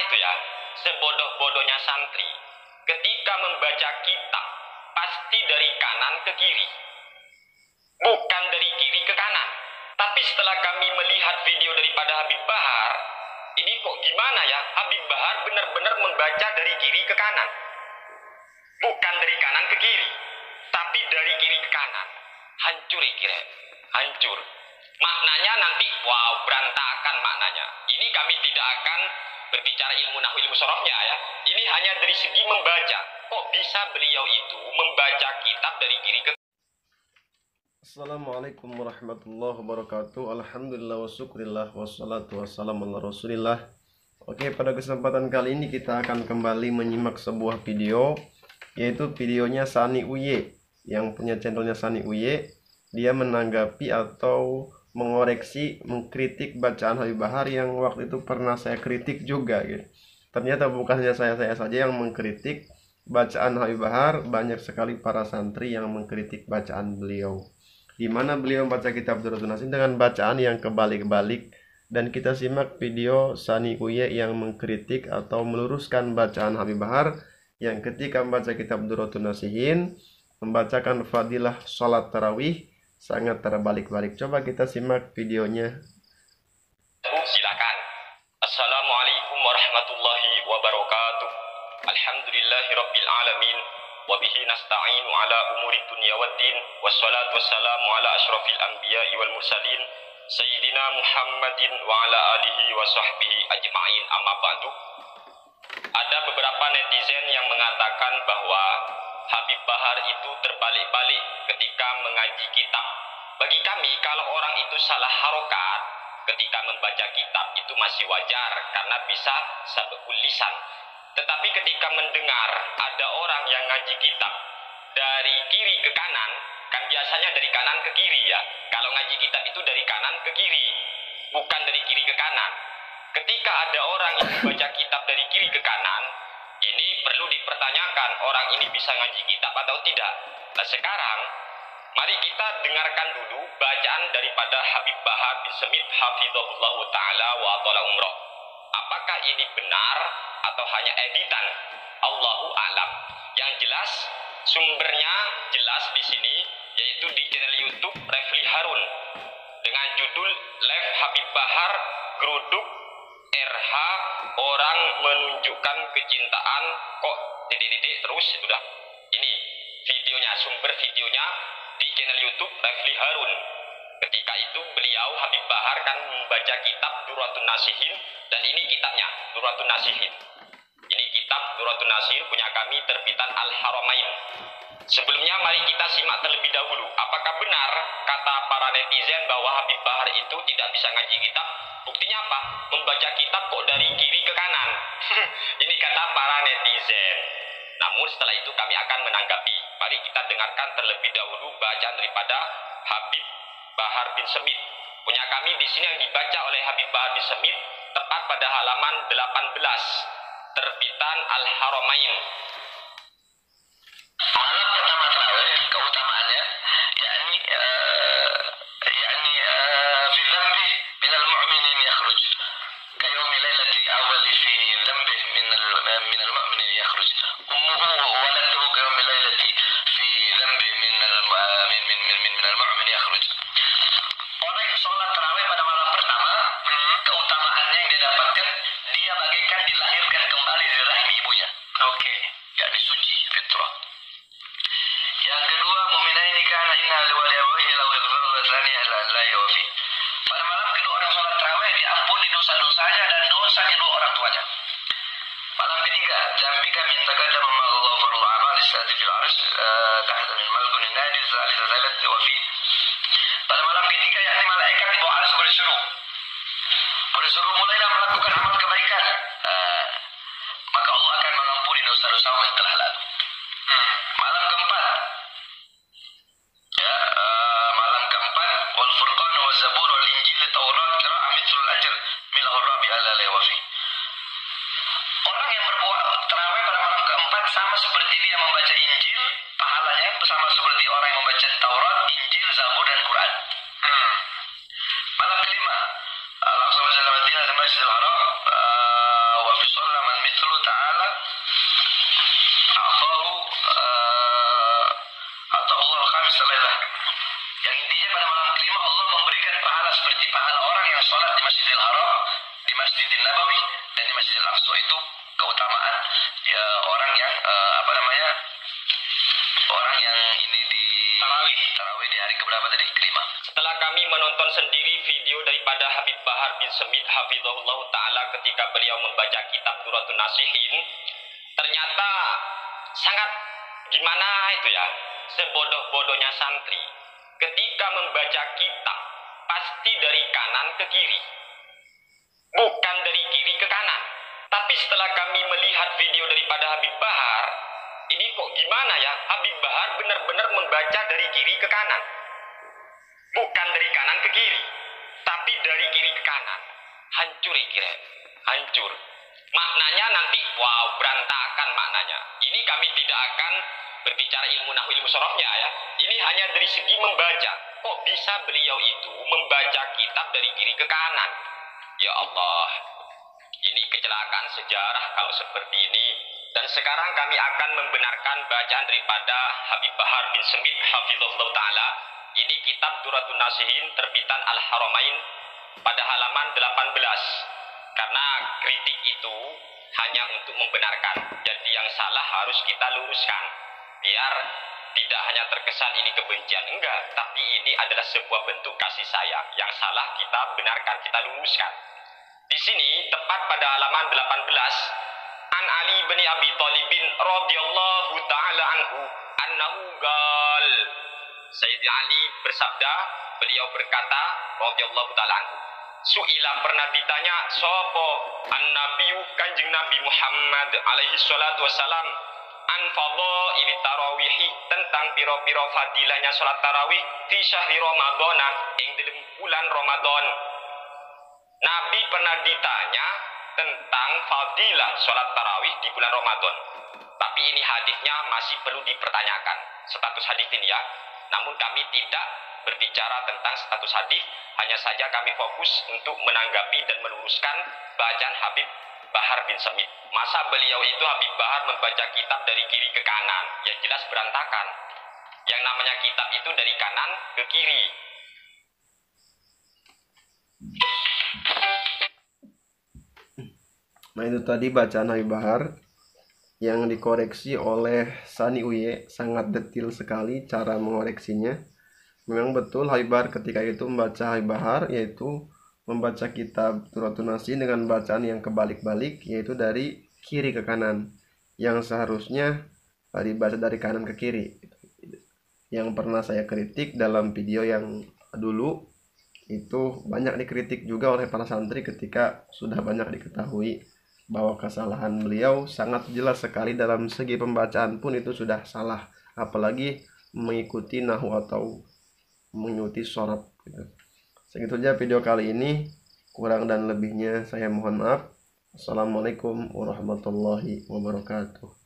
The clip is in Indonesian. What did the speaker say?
itu ya, sebodoh-bodohnya santri ketika membaca kitab pasti dari kanan ke kiri, bukan dari kiri ke kanan. Tapi setelah kami melihat video daripada Habib Bahar, ini kok gimana ya, Habib Bahar benar-benar membaca dari kiri ke kanan, bukan dari kanan ke kiri, tapi dari kiri ke kanan. Hancur kira, hancur. Maknanya nanti, wow, berantakan maknanya. Ini kami tidak akan berbicara ilmu nahwu, ilmu sorofnya ya. Ini hanya dari segi membaca. Kok bisa beliau itu membaca kitab dari kiri ke kanan? Assalamualaikum warahmatullahi wabarakatuh. Alhamdulillah wa syukurillah wassalatu wassalamu ala rasulillah. Oke, pada kesempatan kali ini kita akan kembali menyimak sebuah video, yaitu videonya Sani Uye, yang punya channelnya Sani Uye. Dia menanggapi atau mengoreksi, mengkritik bacaan Habib Bahar yang waktu itu pernah saya kritik juga gitu. Ternyata bukan hanya saya saja yang mengkritik bacaan Habib Bahar, banyak sekali para santri yang mengkritik bacaan beliau, di mana beliau membaca kitab Durratun Nasim dengan bacaan yang kebalik-balik. Dan kita simak video Sani Uye yang mengkritik atau meluruskan bacaan Habib Bahar yang ketika membaca kitab Durratun Nasihin membacakan fadilah sholat tarawih sangat terbalik-balik. Coba kita simak videonya. Silakan. Assalamualaikum warahmatullahi wabarakatuh. Alhamdulillahi rabbil alamin. Wabihi nasta'inu ala umuri dunya waddin. Wassalatu wassalamu ala ashrafil anbiya'i wal mursalin Sayyidina Muhammadin wa ala alihi wa sahbihi ajma'in, amma ba'du. Ada beberapa netizen yang mengatakan bahwa Habib Bahar itu terbalik-balik ketika mengaji kitab. Bagi kami, kalau orang itu salah harokat ketika membaca kitab itu masih wajar karena bisa sabqul lisan. Tetapi ketika mendengar ada orang yang ngaji kitab dari kiri ke kanan, kan biasanya dari kanan ke kiri ya. Kalau ngaji kitab itu dari kanan ke kiri, bukan dari kiri ke kanan. Ketika ada orang yang membaca kitab dari kiri ke kanan, ini perlu dipertanyakan, orang ini bisa ngaji kitab atau tidak. Nah sekarang, mari kita dengarkan dulu bacaan daripada Habib Bahar bin Smith hafizahullah ta'ala wa atala umroh. Apakah ini benar atau hanya editan? Allahu a'lam. Yang jelas, sumbernya jelas di sini, yaitu di channel YouTube Refli Harun dengan judul Live Habib Bahar Geruduk RH orang menunjukkan kecintaan kok titik-titik terus. Sudah, ini videonya, sumber videonya di channel YouTube Refli Harun. Ketika itu beliau Habib Bahar kan membaca kitab Durratun Nasihin, dan ini kitabnya Durratun Nasihin. Ini kitab Durratun Nasihin punya kami terbitan Al Haramain. Sebelumnya mari kita simak terlebih dahulu. Apakah benar kata para netizen bahwa Habib Bahar itu tidak bisa ngaji kitab? Buktinya apa? Membaca kitab kok dari kiri ke kanan. Ini kata para netizen. Namun setelah itu kami akan menanggapi. Mari kita dengarkan terlebih dahulu bacaan daripada Habib Bahar bin Smith. Punya kami di sini yang dibaca oleh Habib Bahar bin Smith tepat pada halaman 18 terbitan Al Haramain. Malam pertama tarawih keutamaannya yakni fi dhanbi min al-mu'minin yakhruj kayawmi lailati awwali fi dhanbi min al-mu'minin yakhruj ummuhu wa waladuhu kayawmi lailati fi dhanbi min al-mu'min yakhruj. Orang yang sholat tarawih pada malam pertama, keutamaannya yang dia dapatkan, dia bagaikan dilahirkan kembali dari rahim ibunya. Oke, yakni suci fitrah. Yang kedua, mu'minaini kana inna liwali abihi law yaghfiru dzani la yufi. Pada malam kedua orang sholat tarawih diampuni dosa-dosanya dan dosa kedua orang tuanya. Malam ketiga, jambika min taqaddama ma Allah farul amal istati fil arsh tahta min malkun nadi zalil zalat wa fi. Pada malam ketiga yakni malaikat di bawah arsy berseru mulailah melakukan amal kebaikan. Maka Allah akan mengampuni dosa-dosa yang telah lalu. Malam keempat, malam keempat, wal furqan wal zabur wal injil taurat qira'ah mithlul ajr milahu rabi ala lawafi. Orang yang berbuat tarawih pada malam keempat sama seperti dia membaca Injil, pahalanya sama seperti orang yang membaca Taurat, Injil, Zabur dan Quran. Malam kelima, langsung Masjidil Haram wa fi shalah a'tahu Allah al-khamis lailah. Yang intinya pada malam kelima Allah memberikan pahala seperti pahala orang yang sholat di Masjidil Haram, di Masjidil Nabawi, dan di Masjidil Aqsa. Itu keutamaan ya orang yang orang yang ini di tarawih di hari keberapa tadi? Kelima. Setelah kami menonton sendiri video daripada Habib Bahar bin Smith hafizahullah ta'ala ketika beliau membaca kitab Duratun Nasihin, ternyata sangat gimana itu ya, sebodoh-bodohnya santri ketika membaca kitab pasti dari kanan ke kiri, bukan dari kiri ke kanan. Tapi setelah kami melihat video daripada Habib Bahar, ini kok gimana ya, Habib Bahar benar-benar membaca dari kiri ke kanan, bukan dari kanan ke kiri, tapi dari kiri ke kanan. Hancur kira, hancur. Maknanya nanti, wow, berantakan maknanya. Ini kami tidak akan berbicara ilmu nahwu, ilmu sorofnya ya. Ini hanya dari segi membaca. Kok bisa beliau itu membaca kitab dari kiri ke kanan? Ya Allah, ini kecelakaan sejarah kalau seperti ini. Dan sekarang kami akan membenarkan bacaan daripada Habib Bahar bin Smith hafizahullah ta'ala. Ini kitab Duratun Nasihin terbitan Al-Haramain pada halaman 18. Karena kritik itu hanya untuk membenarkan. Jadi yang salah harus kita luruskan. Biar tidak hanya terkesan ini kebencian, enggak. Tapi ini adalah sebuah bentuk kasih sayang. Yang salah kita benarkan, kita luruskan. Di sini tepat pada halaman 18. An Ali bin Abi Thalibin radhiyallahu ta'ala anhu annahu gal. Sayyidina Ali bersabda, beliau berkata radhiyallahu ta'ala anhu, su'ila pernah ditanya sopo an-nabiyu kanjeng Nabi Muhammad alaihi salatu wassalam an fadhaili tarawihi tentang piro-piro fadilahnya salat tarawih fi syahri Ramadhana ing dalam bulan Ramadan. Nabi pernah ditanya tentang fadilah salat tarawih di bulan Ramadan. Tapi ini hadisnya masih perlu dipertanyakan, status hadis ini ya. Namun kami tidak berbicara tentang status hadis, hanya saja kami fokus untuk menanggapi dan meluruskan bacaan Habib Bahar bin Smith. Masa beliau itu Habib Bahar membaca kitab dari kiri ke kanan? Ya jelas berantakan. Yang namanya kitab itu dari kanan ke kiri. Nah itu tadi bacaan Habib Bahar yang dikoreksi oleh Sani Uye, sangat detail sekali cara mengoreksinya. Memang betul Habib Bahar ketika itu membaca Habib Bahar yaitu membaca kitab Duratun Nasihin dengan bacaan yang kebalik-balik, yaitu dari kiri ke kanan, yang seharusnya dibaca dari kanan ke kiri. Yang pernah saya kritik dalam video yang dulu itu banyak dikritik juga oleh para santri ketika sudah banyak diketahui bahwa kesalahan beliau sangat jelas sekali dalam segi pembacaan pun itu sudah salah, apalagi mengikuti nahwu atau mengikuti shorof gitu. Segitu saja video kali ini, kurang dan lebihnya saya mohon maaf. Assalamualaikum warahmatullahi wabarakatuh.